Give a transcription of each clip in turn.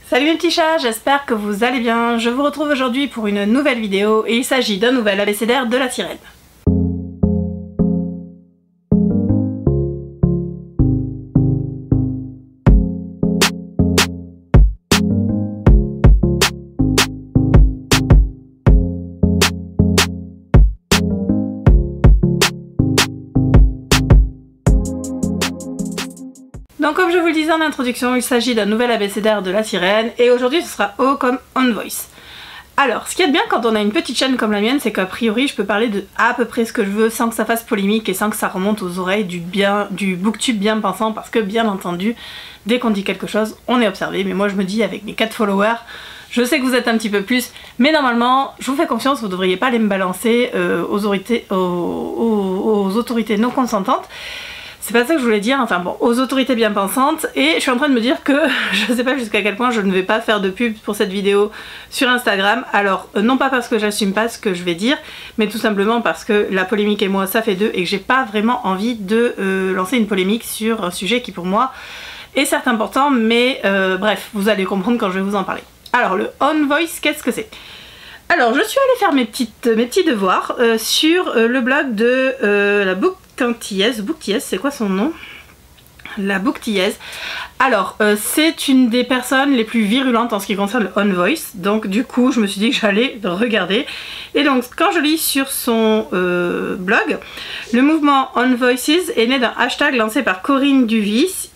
Salut mes petits chats, j'espère que vous allez bien. Je vous retrouve aujourd'hui pour une nouvelle vidéo et il s'agit d'un nouvel abécédaire de la sirène. Donc comme je vous le disais en introduction, il s'agit d'un nouvel abécédaire de la sirène et aujourd'hui ce sera O comme On Voice. Alors, ce qui est bien quand on a une petite chaîne comme la mienne, c'est qu'a priori je peux parler de à peu près ce que je veux sans que ça fasse polémique et sans que ça remonte aux oreilles du booktube bien pensant, parce que bien entendu, dès qu'on dit quelque chose, on est observé. Mais moi je me dis, avec mes 4 followers, je sais que vous êtes un petit peu plus, mais normalement, je vous fais confiance, vous devriez pas aller me balancer aux autorités non consentantes. C'est pas ça que je voulais dire, enfin bon, aux autorités bien pensantes, et je suis en train de me dire que je sais pas jusqu'à quel point je ne vais pas faire de pub pour cette vidéo sur Instagram. Alors non pas parce que j'assume pas ce que je vais dire, mais tout simplement parce que la polémique et moi ça fait deux et que j'ai pas vraiment envie de lancer une polémique sur un sujet qui pour moi est certes important, mais bref, vous allez comprendre quand je vais vous en parler. Alors le On Voice, qu'est-ce que c'est ? Alors je suis allée faire mes petits devoirs sur le blog de la Booktillaise, c'est quoi son nom? La Booktillaise. Alors c'est une des personnes les plus virulentes en ce qui concerne le On Voice, donc du coup je me suis dit que j'allais regarder. Et donc quand je lis sur son blog, le mouvement On Voices est né d'un hashtag lancé par Corinne Duivis.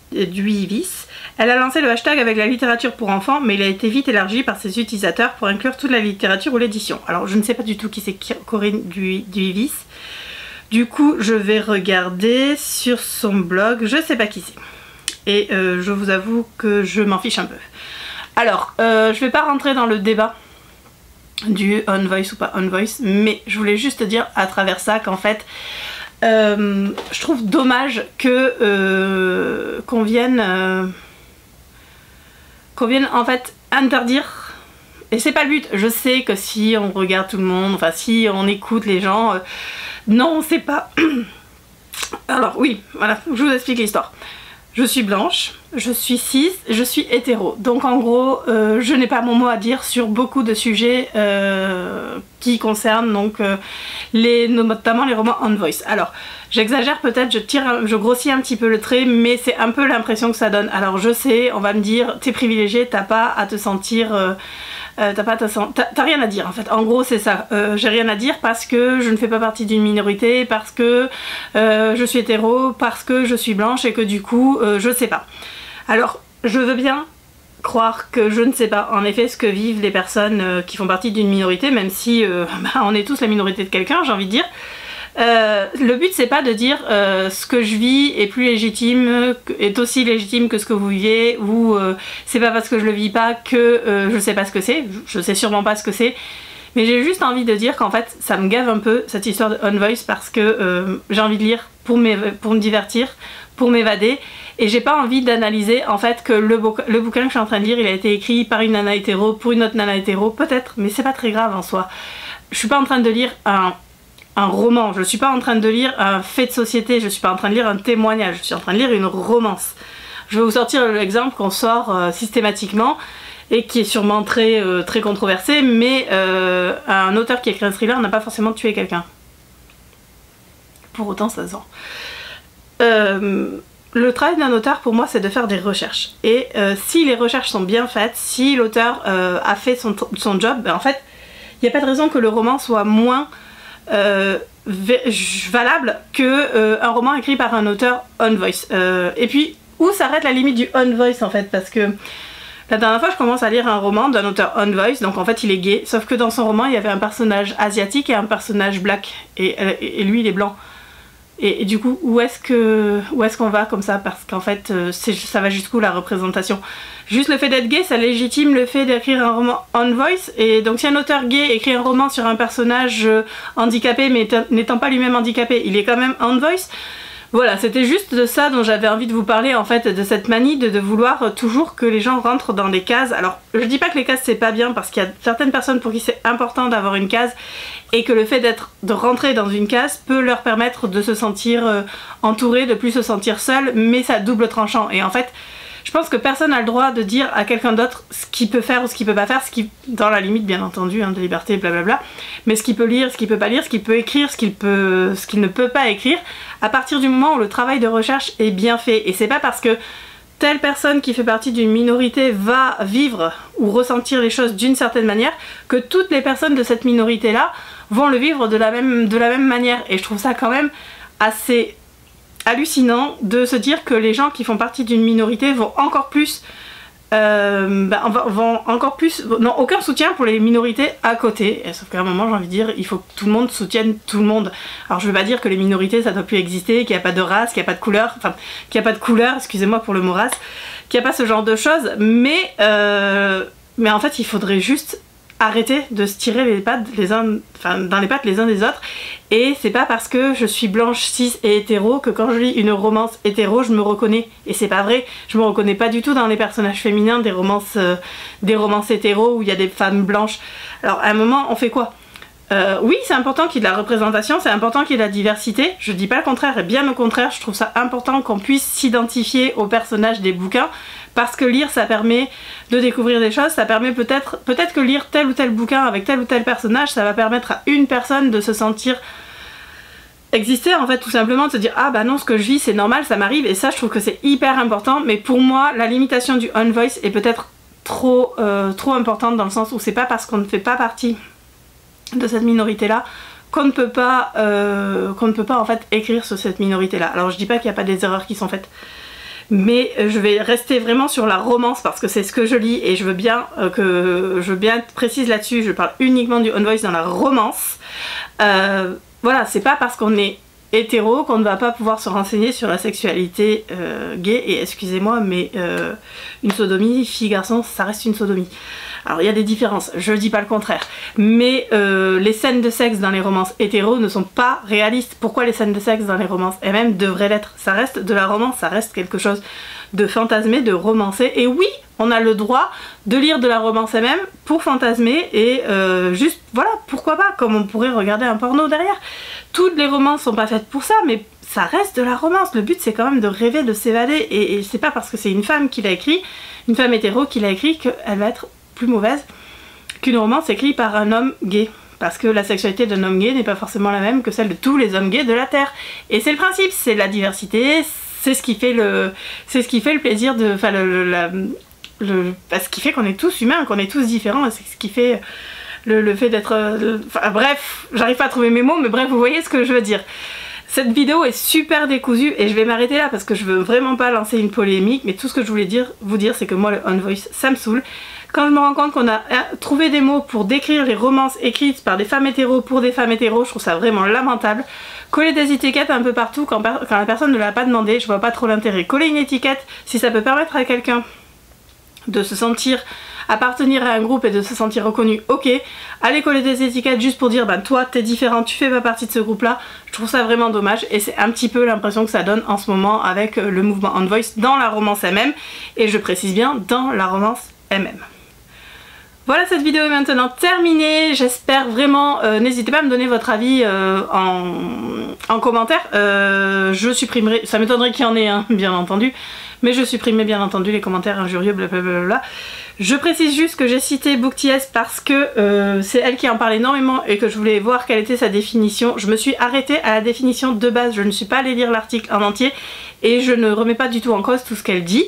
Elle a lancé le hashtag avec la littérature pour enfants, mais il a été vite élargi par ses utilisateurs pour inclure toute la littérature ou l'édition. Alors je ne sais pas du tout qui c'est Corinne Duivis. Du coup je vais regarder sur son blog, je sais pas qui c'est. Et je vous avoue que je m'en fiche un peu. Alors je vais pas rentrer dans le débat du On Voice ou pas On Voice, mais je voulais juste dire à travers ça qu'en fait je trouve dommage que qu'on vienne en fait interdire, et c'est pas le but. Je sais que si on regarde tout le monde, enfin si on écoute les gens, non c'est pas alors oui, voilà, je vous explique l'histoire. Je suis blanche, je suis cis, je suis hétéro, donc en gros je n'ai pas mon mot à dire sur beaucoup de sujets qui concernent donc notamment les romans On Voice. Alors j'exagère peut-être, je grossis un petit peu le trait, mais c'est un peu l'impression que ça donne. Alors je sais, on va me dire t'es privilégié, t'as pas à te sentir t'as rien à dire en fait, en gros c'est ça. J'ai rien à dire parce que je ne fais pas partie d'une minorité, parce que je suis hétéro, parce que je suis blanche et que du coup je sais pas. Alors je veux bien croire que je ne sais pas en effet ce que vivent les personnes qui font partie d'une minorité, même si on est tous la minorité de quelqu'un, j'ai envie de dire. Le but c'est pas de dire ce que je vis est plus légitime, est aussi légitime que ce que vous vivez, ou c'est pas parce que je le vis pas que je sais pas ce que c'est. Je sais sûrement pas ce que c'est, mais j'ai juste envie de dire qu'en fait ça me gave un peu cette histoire de On Voice, parce que j'ai envie de lire pour me divertir, pour m'évader, et j'ai pas envie d'analyser en fait que le bouquin que je suis en train de lire il a été écrit par une nana hétéro pour une autre nana hétéro, peut-être, mais c'est pas très grave en soi. Je suis pas en train de lire un roman, je suis pas en train de lire un fait de société, je suis pas en train de lire un témoignage, je suis en train de lire une romance. Je vais vous sortir l'exemple qu'on sort systématiquement et qui est sûrement très controversé, mais un auteur qui écrit un thriller n'a pas forcément tué quelqu'un. Pour autant ça se vend. Le travail d'un auteur pour moi c'est de faire des recherches, et si les recherches sont bien faites, si l'auteur a fait son job, ben en fait il n'y a pas de raison que le roman soit moins valable que un roman écrit par un auteur On Voice. Et puis où s'arrête la limite du On Voice en fait, parce que la dernière fois je commence à lire un roman d'un auteur On Voice, donc en fait il est gay, sauf que dans son roman il y avait un personnage asiatique et un personnage black, et lui il est blanc. Et du coup, où est-ce qu'on va comme ça? Parce qu'en fait, ça va jusqu'où la représentation? Juste le fait d'être gay, ça légitime le fait d'écrire un roman On Voice. Et donc si un auteur gay écrit un roman sur un personnage handicapé, mais n'étant pas lui-même handicapé, il est quand même On Voice. Voilà, c'était juste de ça dont j'avais envie de vous parler en fait, de cette manie de vouloir toujours que les gens rentrent dans des cases. Alors je dis pas que les cases c'est pas bien, parce qu'il y a certaines personnes pour qui c'est important d'avoir une case, et que le fait de rentrer dans une case peut leur permettre de se sentir entouré, de plus se sentir seul, mais ça double tranchant. Et en fait Je pense que personne n'a le droit de dire à quelqu'un d'autre ce qu'il peut faire ou ce qu'il peut pas faire, ce qui, dans la limite bien entendu hein, de liberté, blablabla, mais ce qu'il peut lire, ce qu'il peut pas lire, ce qu'il peut écrire, ce qu'il ne peut pas écrire, à partir du moment où le travail de recherche est bien fait. Et c'est pas parce que telle personne qui fait partie d'une minorité va vivre ou ressentir les choses d'une certaine manière que toutes les personnes de cette minorité-là vont le vivre de la même manière. Et je trouve ça quand même assez hallucinant de se dire que les gens qui font partie d'une minorité vont encore plus n'ont aucun soutien pour les minorités à côté. Et sauf qu'à un moment j'ai envie de dire il faut que tout le monde soutienne tout le monde. Alors je veux pas dire que les minorités ça doit plus exister, qu'il n'y a pas de race, qu'il n'y a pas de couleur, enfin qu'il n'y a pas de couleur, excusez-moi pour le mot race, qu'il n'y a pas ce genre de choses, mais en fait il faudrait juste arrêter de se tirer les pattes dans les pattes les uns des autres. Et c'est pas parce que je suis blanche, cis et hétéro que quand je lis une romance hétéro je me reconnais. Et c'est pas vrai, je me reconnais pas du tout dans les personnages féminins des romances hétéro où il y a des femmes blanches. Alors à un moment on fait quoi? Oui, c'est important qu'il y ait de la représentation, c'est important qu'il y ait de la diversité, je dis pas le contraire, et bien au contraire, je trouve ça important qu'on puisse s'identifier aux personnages des bouquins, parce que lire ça permet de découvrir des choses, ça permet peut-être que lire tel ou tel bouquin avec tel ou tel personnage, ça va permettre à une personne de se sentir exister en fait, tout simplement, de se dire ah bah non, ce que je vis c'est normal, ça m'arrive, et ça je trouve que c'est hyper important. Mais pour moi la limitation du on voice est peut-être trop importante, dans le sens où c'est pas parce qu'on ne fait pas partie de cette minorité là qu'on ne peut pas en fait écrire sur cette minorité là. Alors je dis pas qu'il n'y a pas des erreurs qui sont faites, mais je vais rester vraiment sur la romance parce que c'est ce que je lis et je veux bien être précise là-dessus. Je parle uniquement du on voice dans la romance. Voilà, c'est pas parce qu'on est hétéro qu'on ne va pas pouvoir se renseigner sur la sexualité gay, et excusez-moi mais une sodomie fille-garçon ça reste une sodomie. Alors il y a des différences, je dis pas le contraire, mais les scènes de sexe dans les romances hétéros ne sont pas réalistes. Pourquoi les scènes de sexe dans les romances MM devraient l'être? Ça reste de la romance, ça reste quelque chose de fantasmé, de romancé, et oui, on a le droit de lire de la romance MM pour fantasmer, et juste, voilà, pourquoi pas, comme on pourrait regarder un porno derrière. Toutes les romances sont pas faites pour ça, mais ça reste de la romance. Le but c'est quand même de rêver, de s'évader, et c'est pas parce que c'est une femme qui l'a écrit, une femme hétéro qui l'a écrit, qu'elle va être plus mauvaise qu'une romance écrite par un homme gay. Parce que la sexualité d'un homme gay n'est pas forcément la même que celle de tous les hommes gays de la Terre. Et c'est le principe, c'est la diversité, c'est ce qui fait le plaisir de... Enfin, ce qui fait qu'on est tous humains, qu'on est tous différents, c'est ce qui fait le fait d'être... Enfin bref, j'arrive pas à trouver mes mots, mais bref, vous voyez ce que je veux dire. Cette vidéo est super décousue et je vais m'arrêter là parce que je veux vraiment pas lancer une polémique, mais tout ce que je voulais vous dire c'est que moi le on voice ça me saoule. Quand je me rends compte qu'on a trouvé des mots pour décrire les romances écrites par des femmes hétéros pour des femmes hétéros, je trouve ça vraiment lamentable. Coller des étiquettes un peu partout quand la personne ne l'a pas demandé, je vois pas trop l'intérêt. Coller une étiquette, si ça peut permettre à quelqu'un de se sentir appartenir à un groupe et de se sentir reconnu, ok. Aller coller des étiquettes juste pour dire ben toi t'es différent, tu fais pas partie de ce groupe là, je trouve ça vraiment dommage, et c'est un petit peu l'impression que ça donne en ce moment avec le mouvement on voice dans la romance MM, et je précise bien dans la romance MM. Voilà, cette vidéo est maintenant terminée, j'espère vraiment, n'hésitez pas à me donner votre avis en commentaire, je supprimerai, ça m'étonnerait qu'il y en ait un bien entendu, mais je supprimerai bien entendu les commentaires injurieux, blablabla. Je précise juste que j'ai cité BookTS parce que c'est elle qui en parle énormément et que je voulais voir quelle était sa définition. Je me suis arrêtée à la définition de base, je ne suis pas allée lire l'article en entier et je ne remets pas du tout en cause tout ce qu'elle dit.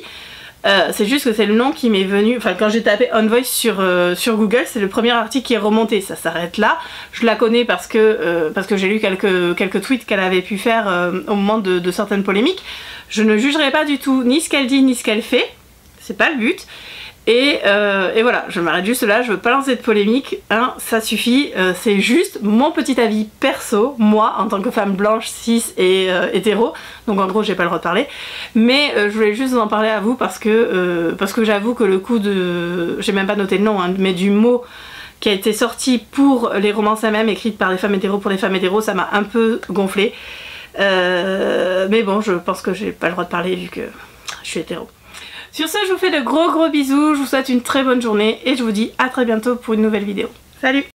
C'est juste que c'est le nom qui m'est venu, enfin quand j'ai tapé on voice sur Google, c'est le premier article qui est remonté, ça s'arrête là. Je la connais parce que j'ai lu quelques tweets qu'elle avait pu faire au moment de certaines polémiques. Je ne jugerai pas du tout ni ce qu'elle dit ni ce qu'elle fait, c'est pas le but. Et voilà, je m'arrête juste là, je veux pas lancer de polémique, hein, ça suffit, c'est juste mon petit avis perso, moi en tant que femme blanche, cis et hétéro, donc en gros j'ai pas le droit de parler, mais je voulais juste vous en parler à vous parce que j'avoue que le coup de... j'ai même pas noté le nom, hein, mais du mot qui a été sorti pour les romances MM écrites par des femmes hétéros pour des femmes hétéros, ça m'a un peu gonflé, mais bon, je pense que j'ai pas le droit de parler vu que je suis hétéro. Sur ce, je vous fais de gros bisous, je vous souhaite une très bonne journée et je vous dis à très bientôt pour une nouvelle vidéo. Salut!